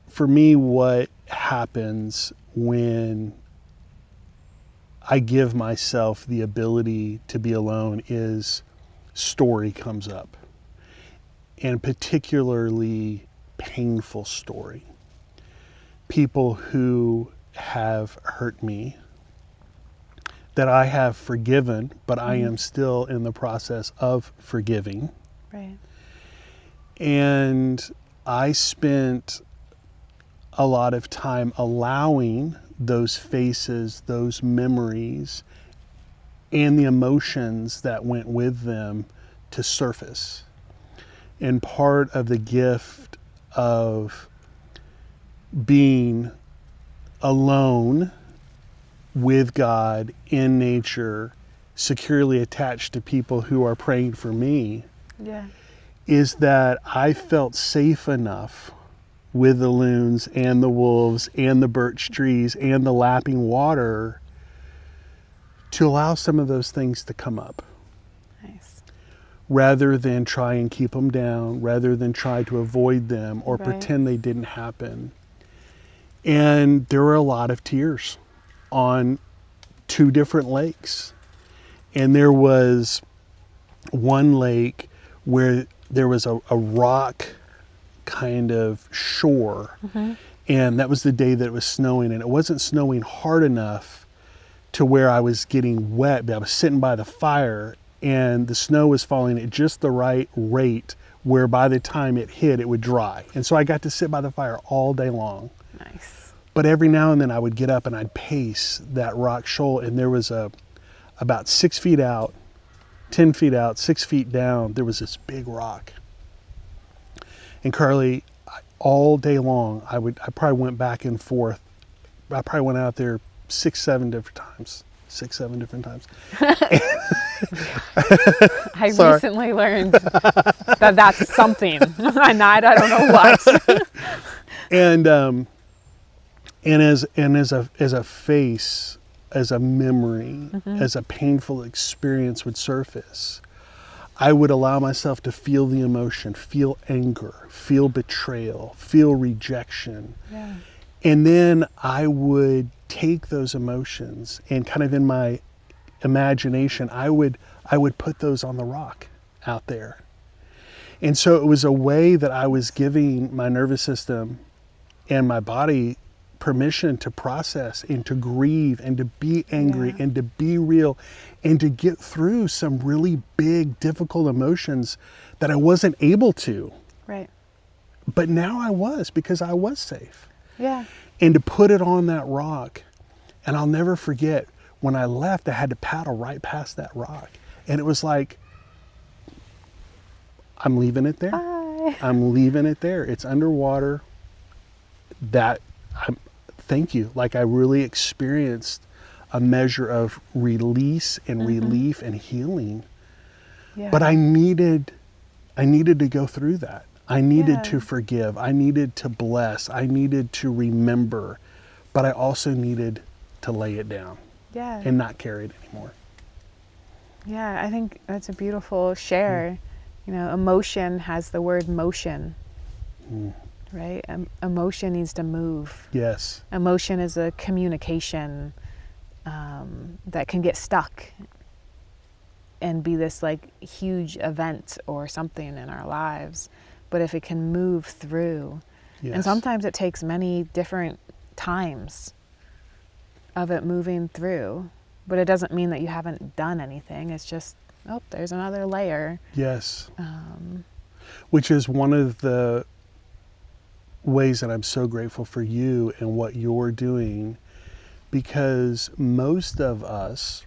for me, what happens when I give myself the ability to be alone is story comes up, and particularly painful story. people who have hurt me that I have forgiven, but I am still in the process of forgiving. Right. And I spent a lot of time allowing those faces, those memories, and the emotions that went with them to surface. And part of the gift of being alone with God in nature, securely attached to people who are praying for me, Yeah. is that I felt safe enough with the loons and the wolves and the birch trees and the lapping water to allow some of those things to come up, Nice. rather than try and keep them down, rather than try to avoid them or Right. pretend they didn't happen. And there were a lot of tears on 2 different lakes. And there was one lake where there was a rock kind of shore. And that was the day that it was snowing, and it wasn't snowing hard enough to where I was getting wet, but I was sitting by the fire and the snow was falling at just the right rate where by the time it hit, it would dry. And so I got to sit by the fire all day long. Nice. But every now and then I would get up and I'd pace that rock shoal, and there was about 6 feet out, 10 feet out, 6 feet down, there was this big rock. And Carleigh, all day long, I probably went back and forth. I probably went out there 6, 7 different times. I Sorry. recently learned that that's something. And I don't know what. And as a face, as a memory, as a painful experience would surface, I would allow myself to feel the emotion, feel anger, feel betrayal, feel rejection. Yeah. And then I would take those emotions and kind of in my imagination, I would put those on the rock out there. And so it was a way that I was giving my nervous system and my body permission to process and to grieve and to be angry and to be real and to get through some really big, difficult emotions that I wasn't able to. Right. But now I was, because I was safe. Yeah. And to put it on that rock. And I'll never forget, when I left, I had to paddle right past that rock. And it was like, I'm leaving it there. Bye. I'm leaving it there. It's underwater. Thank you. Like, I really experienced a measure of release and relief and healing. Yeah. But I needed to go through that. I needed Yeah. to forgive. I needed to bless. I needed to remember. But I also needed to lay it down Yeah. and not carry it anymore. Yeah, I think that's a beautiful share. You know, emotion has the word motion, right? Emotion needs to move. Yes. Emotion is a communication that can get stuck and be this like huge event or something in our lives. But if it can move through, Yes. and sometimes it takes many different times of it moving through, but it doesn't mean that you haven't done anything. It's just, oh, there's another layer. Yes. Which is one of the ways that I'm so grateful for you and what you're doing, because most of us,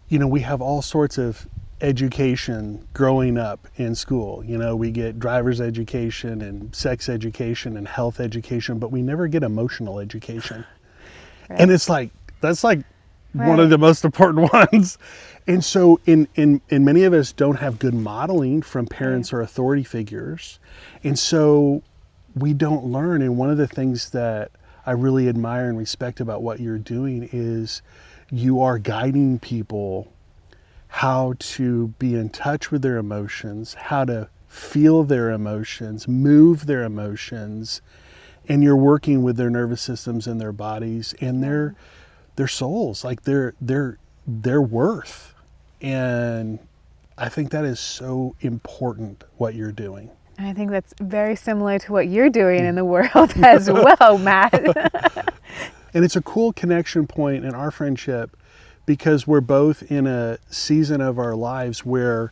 you know, we have all sorts of education growing up in school. You know, we get driver's education and sex education and health education, but we never get emotional education. Right. And it's like, that's like one Right. of the most important ones. And so in many of us don't have good modeling from parents or authority figures. And so we don't learn. And one of the things that I really admire and respect about what you're doing is you are guiding people how to be in touch with their emotions, how to feel their emotions, move their emotions, and you're working with their nervous systems and their bodies and their souls, like their worth. And I think that is so important, what you're doing. And I think that's very similar to what you're doing in the world as well, Matt. And it's a cool connection point in our friendship because we're both in a season of our lives where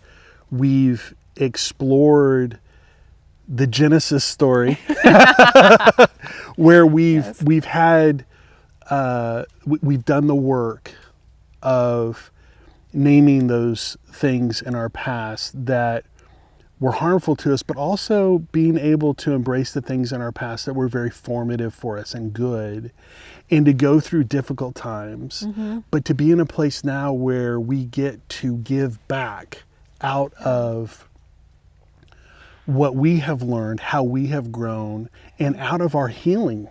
we've explored the Genesis story, where we've had we've done the work of naming those things in our past that were harmful to us, but also being able to embrace the things in our past that were very formative for us and good, and to go through difficult times, but to be in a place now where we get to give back out of what we have learned, how we have grown, and out of our healing.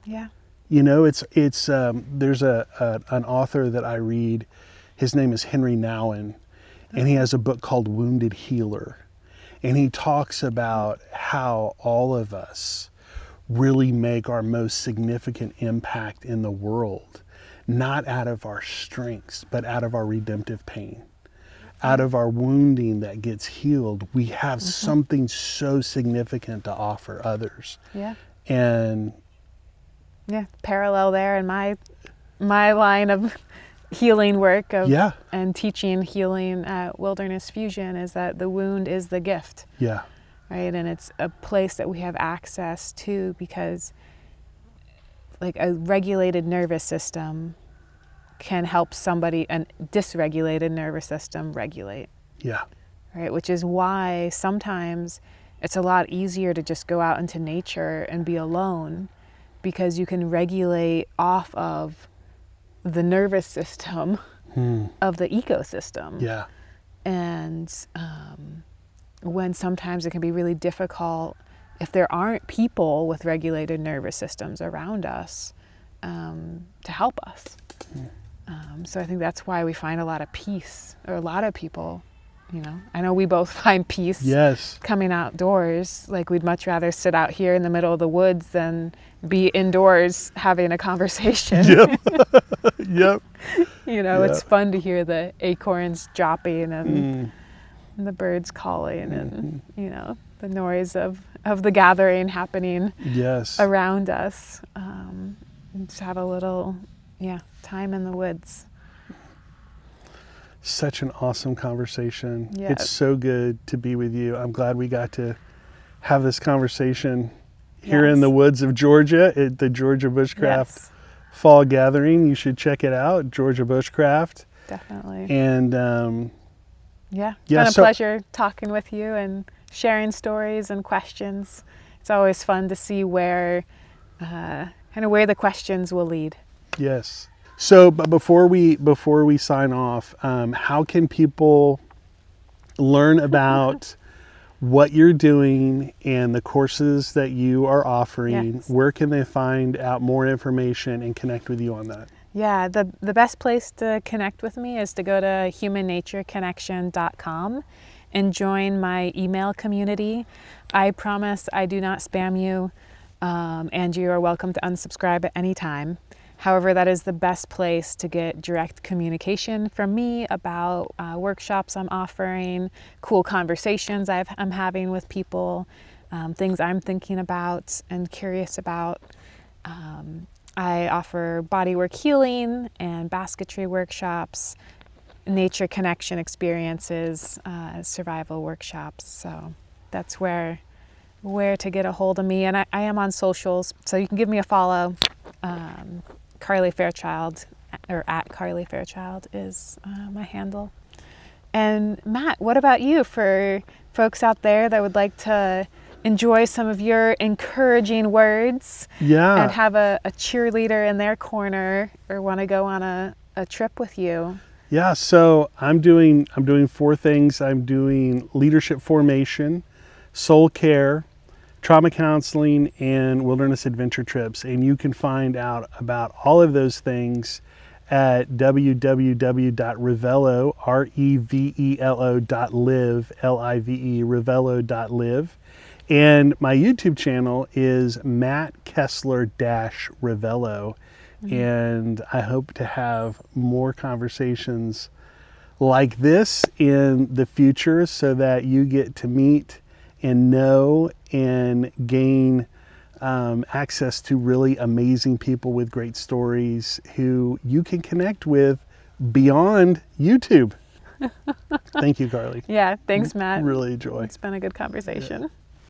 Yeah. You know, it's there's an author that I read. His name is Henry Nouwen, and he has a book called Wounded Healer. And he talks about how all of us really make our most significant impact in the world, not out of our strengths, but out of our redemptive pain. Out of our wounding that gets healed, we have something so significant to offer others. Yeah. And yeah, parallel there in my line of healing work of and teaching healing at Wilderness Fusion is that the wound is the gift. Yeah. Right? And it's a place that we have access to because like a regulated nervous system can help somebody, a dysregulated nervous system regulate. Yeah. Right? Which is why sometimes it's a lot easier to just go out into nature and be alone because you can regulate off of the nervous system of the ecosystem. Yeah. And when sometimes it can be really difficult if there aren't people with regulated nervous systems around us to help us. So I think that's why we find a lot of peace, or a lot of people, you know. I know we both find peace coming outdoors. Like we'd much rather sit out here in the middle of the woods than be indoors having a conversation. Yep. Yep. You know, it's fun to hear the acorns dropping and the birds calling and, you know, the noise of the gathering happening around us. And just have a little, time in the woods. Such an awesome conversation. Yeah. It's so good to be with you. I'm glad we got to have this conversation here in the woods of Georgia at the Georgia Bushcraft Fall Gathering. You should check it out, Georgia Bushcraft. Definitely. And it's been a pleasure talking with you and sharing stories and questions. It's always fun to see where where the questions will lead. Yes. So, but before we sign off, how can people learn about what you're doing and the courses that you are offering? Yes. Where can they find out more information and connect with you on that? Yeah, the best place to connect with me is to go to humannatureconnection.com and join my email community. I promise I do not spam you, and you are welcome to unsubscribe at any time. However, that is the best place to get direct communication from me about workshops I'm offering, cool conversations I'm having with people, things I'm thinking about and curious about. I offer bodywork healing and basketry workshops, nature connection experiences, survival workshops. So that's where to get a hold of me. And I am on socials, so you can give me a follow. Carleigh Fairchild, or at Carleigh Fairchild is my handle. And Matt, what about you, for folks out there that would like to enjoy some of your encouraging words and have a cheerleader in their corner, or want to go on a trip with you? Yeah, so I'm doing 4 things. I'm doing leadership formation, soul care, trauma counseling, and wilderness adventure trips. And you can find out about all of those things at www.revelo, revelo.live, L-I-V-E, revelo.live. And my YouTube channel is Matt Kessler-Revelo. And I hope to have more conversations like this in the future so that you get to meet and know and gain access to really amazing people with great stories who you can connect with beyond YouTube. Thank you, Carleigh. Yeah, thanks, Matt. Really enjoy. It's been a good conversation. Yeah.